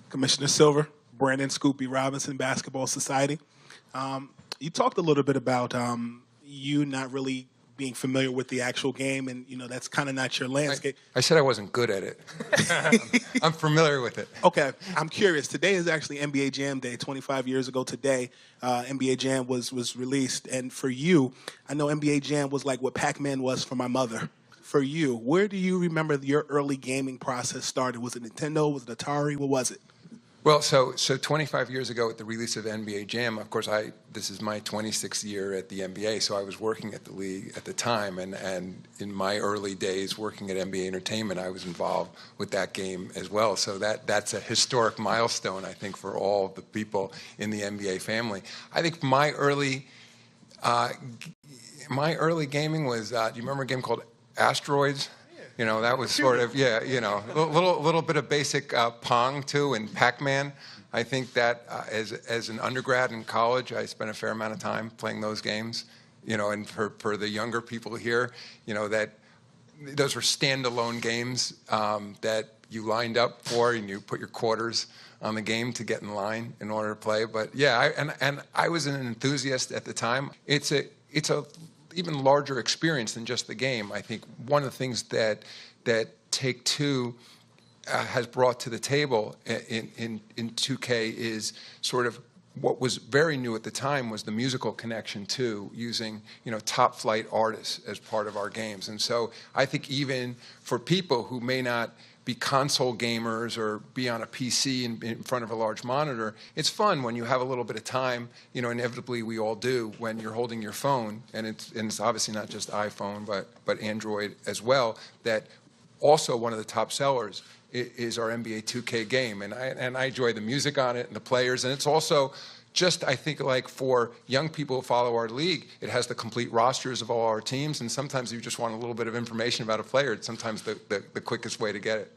Commissioner Silver, Brandon Scoopy Robinson, Basketball Society. You talked a little bit about you not really being familiar with the actual game, and that's kind of not your landscape. I said I wasn't good at it. I'm familiar with it. Okay, I'm curious. Today is actually NBA Jam Day. 25 years ago today, NBA Jam was released, and for you, I know NBA Jam was like what Pac-Man was for my mother. For you, where do you remember your early gaming process started? Was it Nintendo? Was it Atari? What was it? Well, so 25 years ago at the release of NBA Jam, of course, this is my 26th year at the NBA, so I was working at the league at the time, and in my early days working at NBA Entertainment, I was involved with that game as well. So that's a historic milestone, I think, for all the people in the NBA family. I think my early gaming was, do you remember a game called Asteroids? That was sort of, a little bit of basic Pong, too, and Pac-Man. I think that as an undergrad in college, I spent a fair amount of time playing those games. And for the younger people here, that those were standalone games that you lined up for, and you put your quarters on the game to get in line in order to play. But, yeah, I was an enthusiast at the time. It's a even larger experience than just the game. I think one of the things that Take-Two has brought to the table in 2K is sort of what was very new at the time was the musical connection too, using top flight artists as part of our games. And so I think even for people who may not be console gamers or be on a PC in front of a large monitor, it's fun when you have a little bit of time. Inevitably we all do when you're holding your phone, and it's obviously not just iPhone, but Android as well. That also one of the top sellers is our NBA 2K game, and I enjoy the music on it and the players, and it's also just, I think, like for young people who follow our league, it has the complete rosters of all our teams, and sometimes you just want a little bit of information about a player. It's sometimes the quickest way to get it.